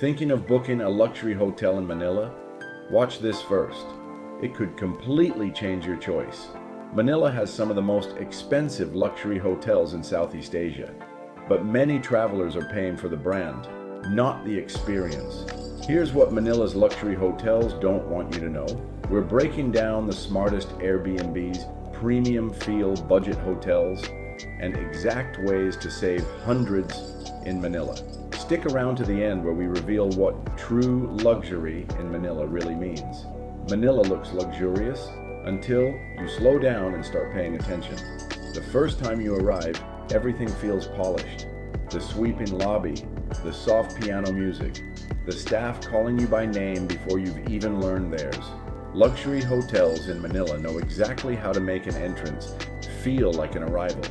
Thinking of booking a luxury hotel in Manila? Watch this first. It could completely change your choice. Manila has some of the most expensive luxury hotels in Southeast Asia, but many travelers are paying for the brand, not the experience. Here's what Manila's luxury hotels don't want you to know. We're breaking down the smartest Airbnbs, premium feel budget hotels, and exact ways to save hundreds in Manila. Stick around to the end where we reveal what true luxury in Manila really means. Manila looks luxurious until you slow down and start paying attention. The first time you arrive, everything feels polished. The sweeping lobby, the soft piano music, the staff calling you by name before you've even learned theirs. Luxury hotels in Manila know exactly how to make an entrance feel like an arrival.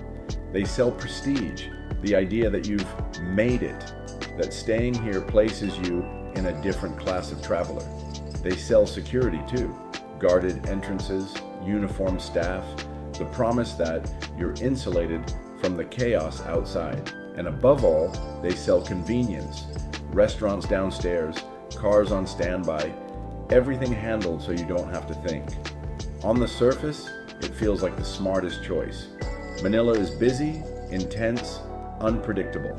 They sell prestige, the idea that you've made it, that staying here places you in a different class of traveler. They sell security too, guarded entrances, uniformed staff, the promise that you're insulated from the chaos outside. And above all, they sell convenience, restaurants downstairs, cars on standby, everything handled so you don't have to think. On the surface, it feels like the smartest choice. Manila is busy, intense, unpredictable.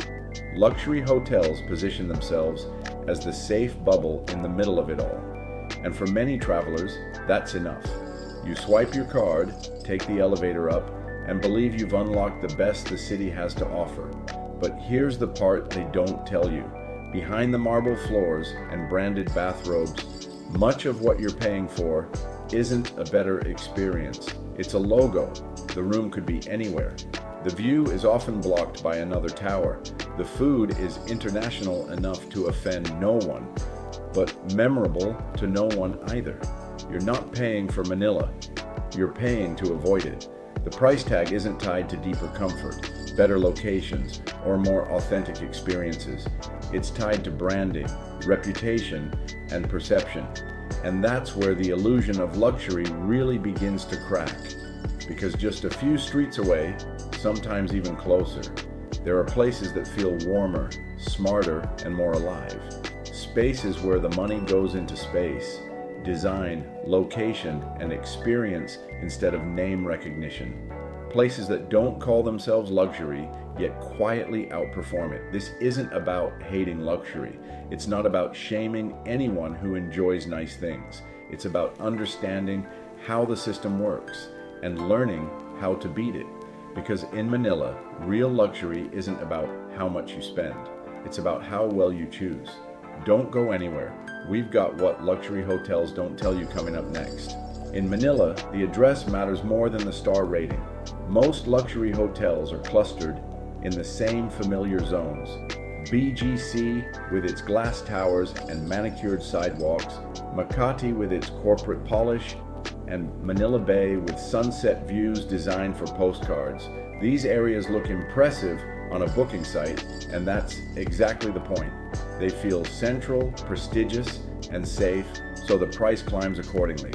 Luxury hotels position themselves as the safe bubble in the middle of it all. And for many travelers, that's enough. You swipe your card, take the elevator up, and believe you've unlocked the best the city has to offer. But here's the part they don't tell you. Behind the marble floors and branded bathrobes, much of what you're paying for isn't a better experience. It's a logo. The room could be anywhere. The view is often blocked by another tower. The food is international enough to offend no one, but memorable to no one either. You're not paying for Manila. You're paying to avoid it. The price tag isn't tied to deeper comfort, better locations, or more authentic experiences. It's tied to branding, reputation, and perception. And that's where the illusion of luxury really begins to crack. Because just a few streets away, sometimes even closer, there are places that feel warmer, smarter, and more alive. Spaces where the money goes into space, design, location, and experience instead of name recognition. Places that don't call themselves luxury, yet quietly outperform it. This isn't about hating luxury. It's not about shaming anyone who enjoys nice things. It's about understanding how the system works and learning how to beat it. Because in Manila, real luxury isn't about how much you spend. It's about how well you choose. Don't go anywhere. We've got what luxury hotels don't tell you coming up next. In Manila, the address matters more than the star rating. Most luxury hotels are clustered in the same familiar zones. BGC with its glass towers and manicured sidewalks, Makati with its corporate polish, and Manila Bay with sunset views designed for postcards. These areas look impressive on a booking site, and that's exactly the point. They feel central, prestigious, and safe, so the price climbs accordingly.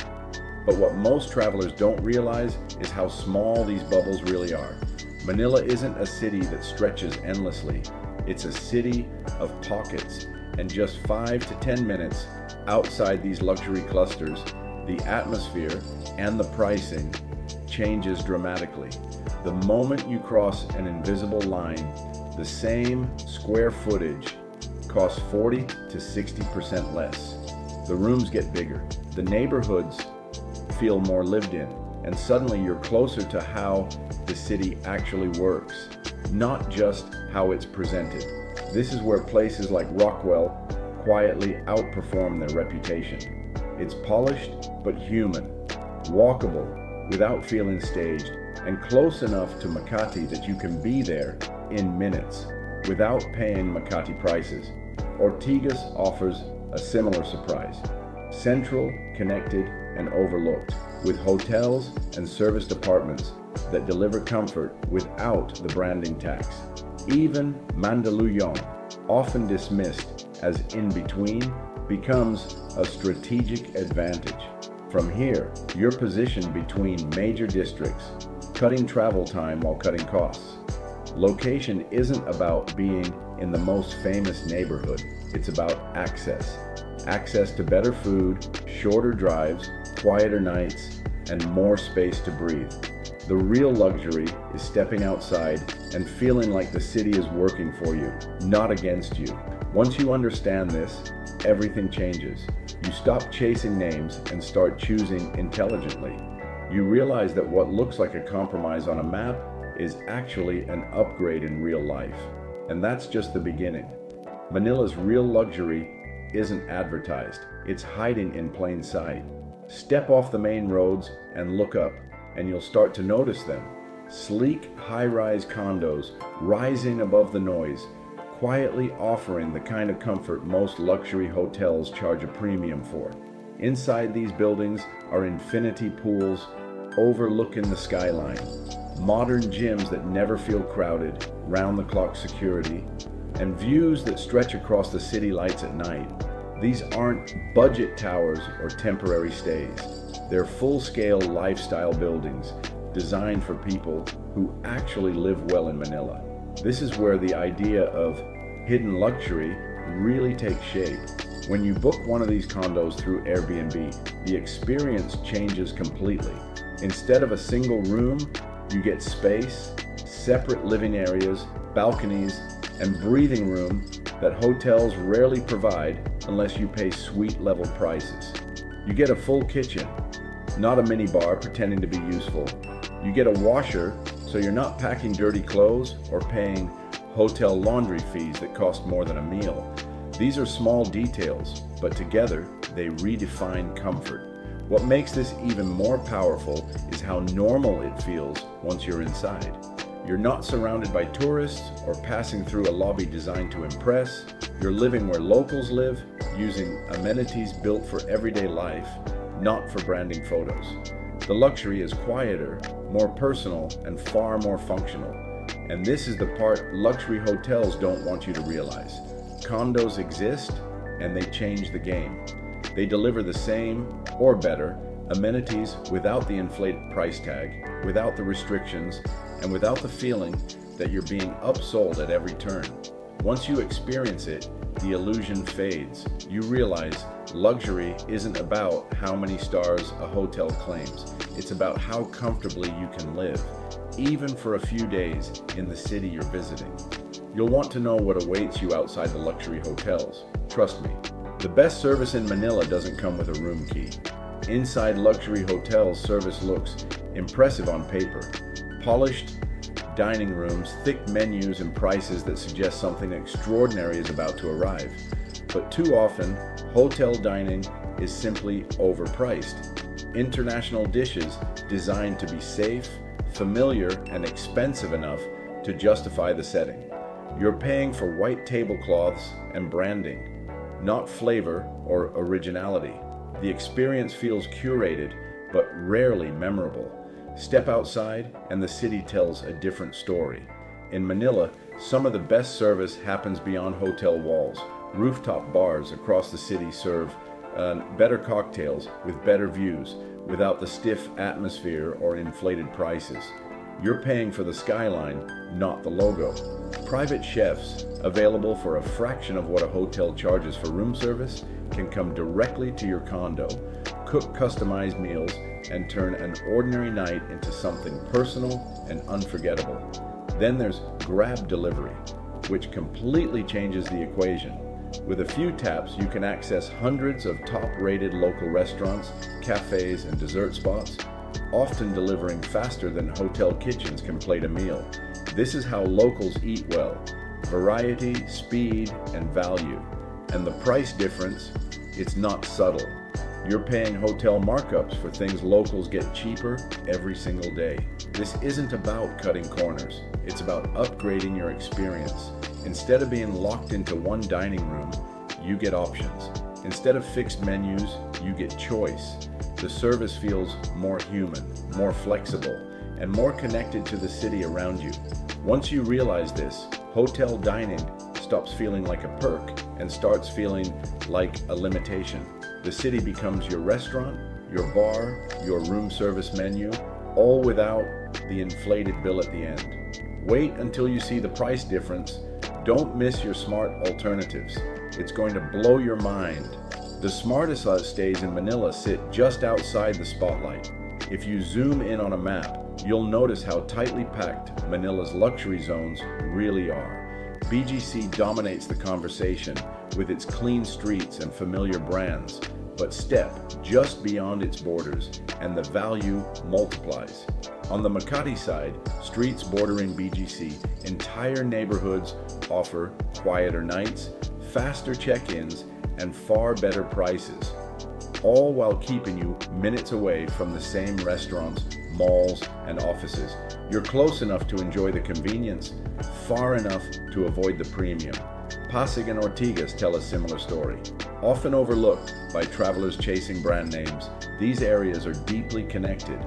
But what most travelers don't realize is how small these bubbles really are. Manila isn't a city that stretches endlessly. It's a city of pockets, and just 5 to 10 minutes outside these luxury clusters, the atmosphere and the pricing changes dramatically. The moment you cross an invisible line, the same square footage costs 40 to 60% less. The rooms get bigger, the neighborhoods feel more lived in, and suddenly you're closer to how the city actually works, not just how it's presented. This is where places like Rockwell quietly outperform their reputation. It's polished but human, walkable without feeling staged, and close enough to Makati that you can be there in minutes without paying Makati prices. Ortigas offers a similar surprise. Central, connected, and overlooked, with hotels and serviced apartments that deliver comfort without the branding tax. Even Mandaluyong, often dismissed as in between, becomes a strategic advantage. From here, you're positioned between major districts, cutting travel time while cutting costs. Location isn't about being in the most famous neighborhood. It's about access. Access to better food, shorter drives, quieter nights, and more space to breathe. The real luxury is stepping outside and feeling like the city is working for you, not against you. Once you understand this, everything changes. You stop chasing names and start choosing intelligently. You realize that what looks like a compromise on a map is actually an upgrade in real life. And that's just the beginning. Manila's real luxury isn't advertised. It's hiding in plain sight. Step off the main roads and look up, and you'll start to notice them. Sleek, high-rise condos rising above the noise, quietly offering the kind of comfort most luxury hotels charge a premium for. Inside these buildings are infinity pools overlooking the skyline, modern gyms that never feel crowded, round-the-clock security, and views that stretch across the city lights at night. These aren't budget towers or temporary stays. They're full-scale lifestyle buildings designed for people who actually live well in Manila. This is where the idea of hidden luxury really takes shape. When you book one of these condos through Airbnb, the experience changes completely. Instead of a single room, you get space, separate living areas, balconies, and breathing room that hotels rarely provide unless you pay suite-level prices. You get a full kitchen, not a minibar pretending to be useful. You get a washer, so you're not packing dirty clothes or paying hotel laundry fees that cost more than a meal. These are small details, but together they redefine comfort. What makes this even more powerful is how normal it feels once you're inside. You're not surrounded by tourists or passing through a lobby designed to impress. You're living where locals live, using amenities built for everyday life, not for branding photos. The luxury is quieter, more personal, and far more functional. And this is the part luxury hotels don't want you to realize. Condos exist, and they change the game. They deliver the same, or better, amenities without the inflated price tag, without the restrictions, and without the feeling that you're being upsold at every turn. Once you experience it, the illusion fades. You realize luxury isn't about how many stars a hotel claims. It's about how comfortably you can live, even for a few days in the city you're visiting. You'll want to know what awaits you outside the luxury hotels. Trust me, the best service in Manila doesn't come with a room key. Inside luxury hotels, service looks impressive on paper. Polished dining rooms, thick menus, and prices that suggest something extraordinary is about to arrive. But too often, hotel dining is simply overpriced. International dishes designed to be safe, familiar, and expensive enough to justify the setting. You're paying for white tablecloths and branding, not flavor or originality. The experience feels curated, but rarely memorable. Step outside, and the city tells a different story. In Manila, some of the best service happens beyond hotel walls. Rooftop bars across the city serve better cocktails with better views, without the stiff atmosphere or inflated prices. You're paying for the skyline, not the logo. Private chefs, available for a fraction of what a hotel charges for room service, can come directly to your condo, cook customized meals, and turn an ordinary night into something personal and unforgettable. Then there's grab delivery, which completely changes the equation. With a few taps, you can access hundreds of top-rated local restaurants, cafes, and dessert spots, often delivering faster than hotel kitchens can plate a meal. This is how locals eat well: variety, speed, and value. And the price difference, it's not subtle. You're paying hotel markups for things locals get cheaper every single day. This isn't about cutting corners. It's about upgrading your experience. Instead of being locked into one dining room, you get options. Instead of fixed menus, you get choice. The service feels more human, more flexible, and more connected to the city around you. Once you realize this, hotel dining stops feeling like a perk and starts feeling like a limitation. The city becomes your restaurant, your bar, your room service menu, all without the inflated bill at the end. Wait until you see the price difference, Don't miss your smart alternatives. It's going to blow your mind. The smartest stays in Manila sit just outside the spotlight. If you zoom in on a map, you'll notice how tightly packed Manila's luxury zones really are. BGC dominates the conversation with its clean streets and familiar brands, but step just beyond its borders and the value multiplies. On the Makati side, streets bordering BGC, entire neighborhoods offer quieter nights, faster check-ins, and far better prices, all while keeping you minutes away from the same restaurants, malls, and offices. You're close enough to enjoy the convenience, far enough to avoid the premium. Pasig and Ortigas tell a similar story. Often overlooked by travelers chasing brand names, these areas are deeply connected,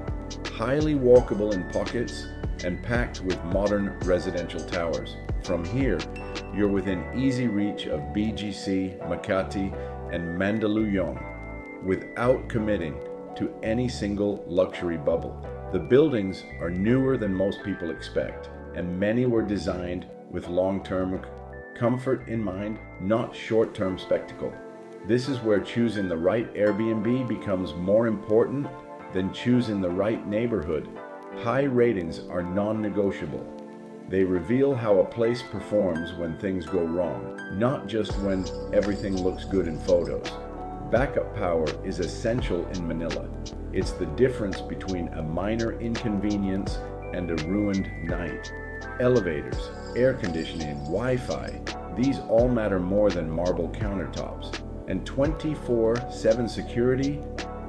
highly walkable in pockets, and packed with modern residential towers. From here, you're within easy reach of BGC, Makati, and Mandaluyong without committing to any single luxury bubble. The buildings are newer than most people expect, and many were designed with long-term comfort in mind, not short-term spectacle. This is where choosing the right Airbnb becomes more important than choosing the right neighborhood. High ratings are non-negotiable. They reveal how a place performs when things go wrong, not just when everything looks good in photos. Backup power is essential in Manila. It's the difference between a minor inconvenience and a ruined night. Elevators, air conditioning, Wi-Fi, these all matter more than marble countertops. And 24/7 security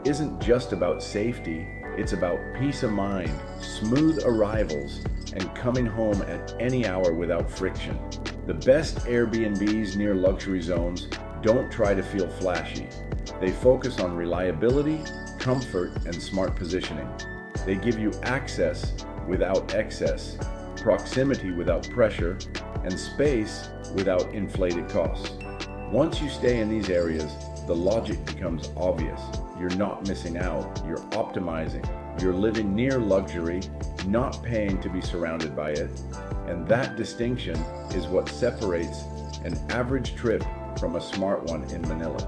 isn't just about safety, it's about peace of mind, smooth arrivals, and coming home at any hour without friction. The best Airbnbs near luxury zones don't try to feel flashy. They focus on reliability, comfort, and smart positioning. They give you access without excess, proximity without pressure, and space without inflated costs. Once you stay in these areas, the logic becomes obvious. You're not missing out, you're optimizing. You're living near luxury, not paying to be surrounded by it. And that distinction is what separates an average trip from a smart one in Manila.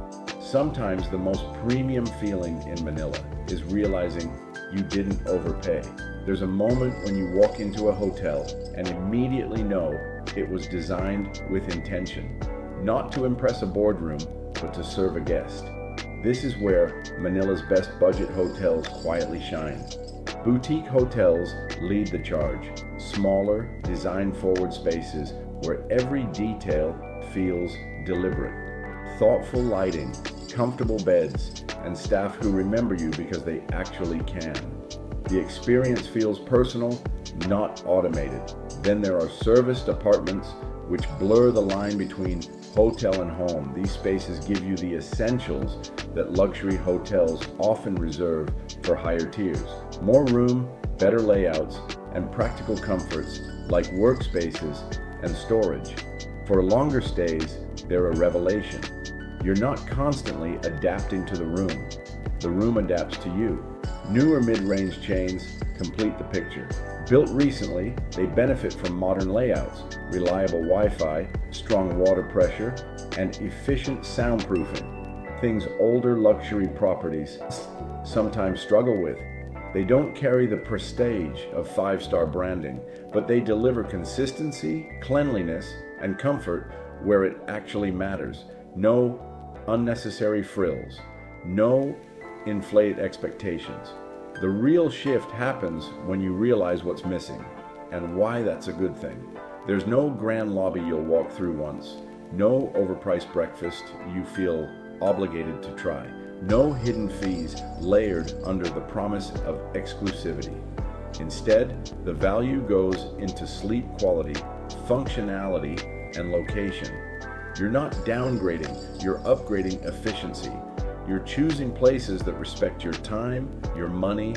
Sometimes the most premium feeling in Manila is realizing you didn't overpay. There's a moment when you walk into a hotel and immediately know it was designed with intention, not to impress a boardroom, but to serve a guest. This is where Manila's best budget hotels quietly shine. Boutique hotels lead the charge. Smaller, design-forward spaces where every detail feels deliberate. Thoughtful lighting, comfortable beds, and staff who remember you because they actually can. The experience feels personal, not automated. Then there are serviced apartments which blur the line between hotel and home. These spaces give you the essentials that luxury hotels often reserve for higher tiers. More room, better layouts, and practical comforts like workspaces and storage. For longer stays, they're a revelation. You're not constantly adapting to the room adapts to you. Newer mid-range chains complete the picture. Built recently, they benefit from modern layouts, reliable Wi-Fi, strong water pressure, and efficient soundproofing. Things older luxury properties sometimes struggle with. They don't carry the prestige of five-star branding, but they deliver consistency, cleanliness, and comfort where it actually matters. No unnecessary frills, no inflated expectations. The real shift happens when you realize what's missing and why that's a good thing. There's no grand lobby you'll walk through once, no overpriced breakfast you feel obligated to try, no hidden fees layered under the promise of exclusivity. Instead, the value goes into sleep quality, functionality, and location. You're not downgrading, you're upgrading efficiency. You're choosing places that respect your time, your money,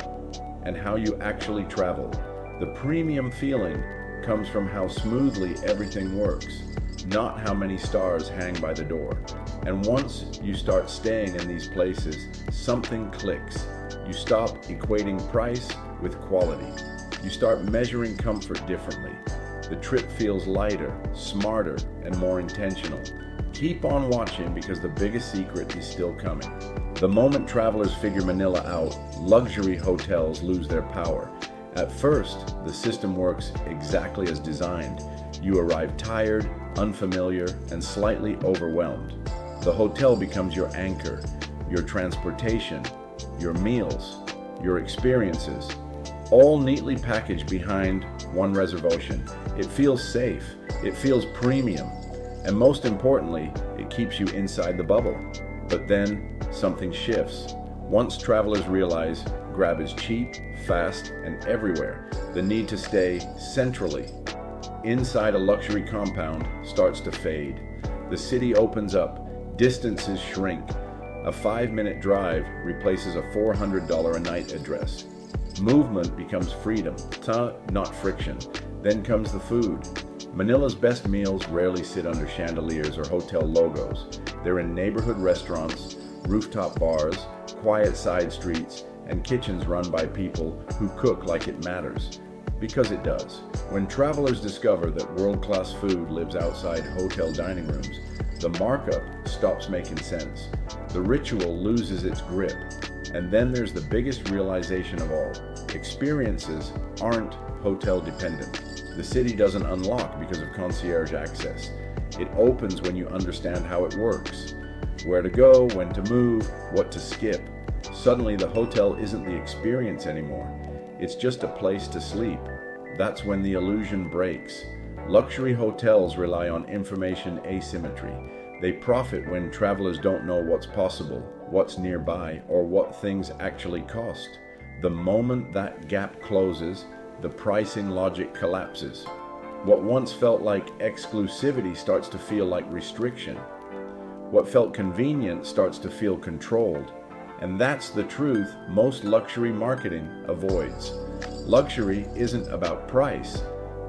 and how you actually travel. The premium feeling comes from how smoothly everything works, not how many stars hang by the door. And once you start staying in these places, something clicks. You stop equating price with quality. You start measuring comfort differently. The trip feels lighter, smarter, and more intentional. Keep on watching because the biggest secret is still coming. The moment travelers figure Manila out, luxury hotels lose their power. At first, the system works exactly as designed. You arrive tired, unfamiliar, and slightly overwhelmed. The hotel becomes your anchor, your transportation, your meals, your experiences, all neatly packaged behind one reservation. It feels safe, it feels premium, and most importantly, it keeps you inside the bubble. But then something shifts. Once travelers realize grab is cheap, fast, and everywhere, the need to stay centrally inside a luxury compound starts to fade. The city opens up, distances shrink. A 5-minute drive replaces a $400 a night address. Movement becomes freedom, not friction. Then comes the food. Manila's best meals rarely sit under chandeliers or hotel logos. They're in neighborhood restaurants, rooftop bars, quiet side streets, and kitchens run by people who cook like it matters. Because it does. When travelers discover that world-class food lives outside hotel dining rooms, the markup stops making sense. The ritual loses its grip. And then there's the biggest realization of all. Experiences aren't hotel dependent. The city doesn't unlock because of concierge access. It opens when you understand how it works. Where to go, when to move, what to skip. Suddenly the hotel isn't the experience anymore. It's just a place to sleep. That's when the illusion breaks. Luxury hotels rely on information asymmetry. They profit when travelers don't know what's possible, what's nearby, or what things actually cost. The moment that gap closes, the pricing logic collapses. What once felt like exclusivity starts to feel like restriction. What felt convenient starts to feel controlled. And that's the truth most luxury marketing avoids. Luxury isn't about price.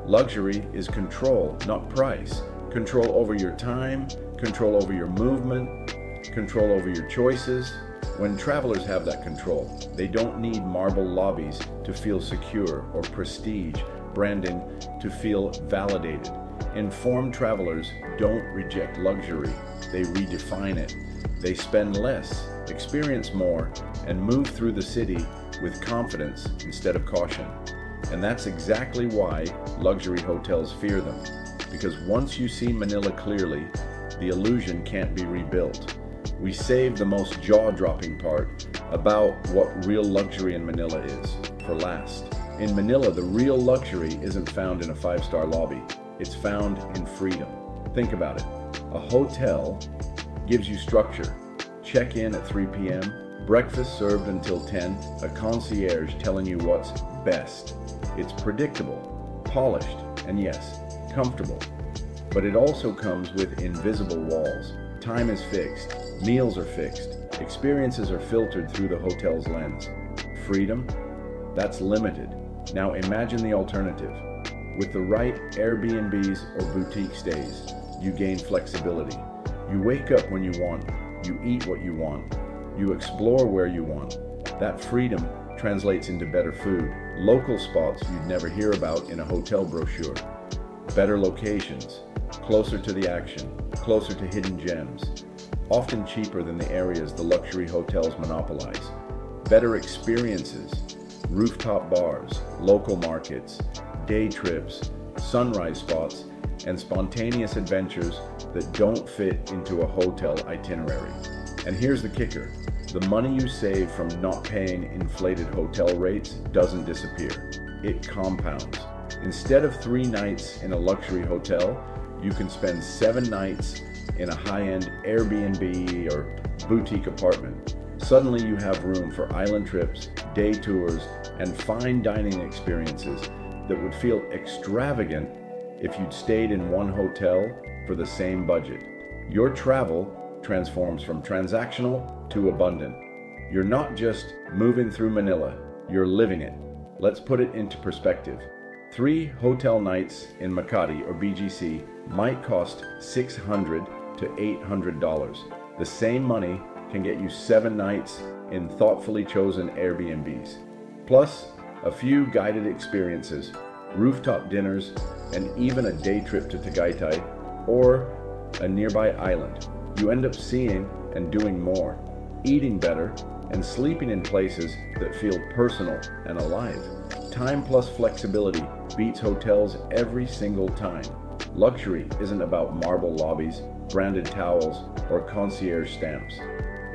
Luxury is control, not price. Control over your time, control over your movement, control over your choices. When travelers have that control, they don't need marble lobbies to feel secure or prestige branding to feel validated. Informed travelers don't reject luxury, they redefine it. They spend less, experience more, and move through the city with confidence instead of caution. And that's exactly why luxury hotels fear them. Because once you see Manila clearly, the illusion can't be rebuilt. We saved the most jaw-dropping part about what real luxury in Manila is for last. In Manila, the real luxury isn't found in a 5-star lobby. It's found in freedom. Think about it. A hotel gives you structure. Check in at 3 p.m., breakfast served until 10, a concierge telling you what's best. It's predictable, polished, and yes, comfortable. But it also comes with invisible walls. Time is fixed, meals are fixed, experiences are filtered through the hotel's lens. Freedom? That's limited. Now imagine the alternative. With the right Airbnbs or boutique stays, you gain flexibility. You wake up when you want, you eat what you want, you explore where you want. That freedom translates into better food, local spots you'd never hear about in a hotel brochure, better locations, closer to the action, closer to hidden gems, often cheaper than the areas the luxury hotels monopolize. Better experiences, rooftop bars, local markets, day trips, sunrise spots, and spontaneous adventures that don't fit into a hotel itinerary. And here's the kicker. The money you save from not paying inflated hotel rates doesn't disappear. It compounds. Instead of 3 nights in a luxury hotel, you can spend 7 nights in a high-end Airbnb or boutique apartment. Suddenly you have room for island trips, day tours, and fine dining experiences that would feel extravagant if you'd stayed in one hotel for the same budget. Your travel transforms from transactional to abundant. You're not just moving through Manila, you're living it. Let's put it into perspective. 3 hotel nights in Makati or BGC might cost $600 to $800. The same money can get you 7 nights in thoughtfully chosen Airbnbs, plus a few guided experiences rooftop dinners, and even a day trip to Tagaytay or a nearby island. You end up seeing and doing more, eating better, and sleeping in places that feel personal and alive. Time plus flexibility beats hotels every single time. Luxury isn't about marble lobbies, branded towels, or concierge stamps.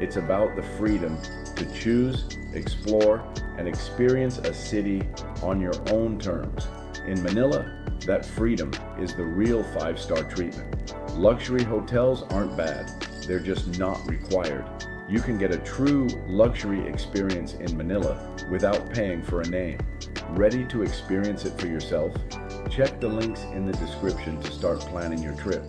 It's about the freedom to choose, explore, and experience a city on your own terms. In Manila, that freedom is the real five-star treatment. Luxury hotels aren't bad, they're just not required. You can get a true luxury experience in Manila without paying for a name. Ready to experience it for yourself? Check the links in the description to start planning your trip.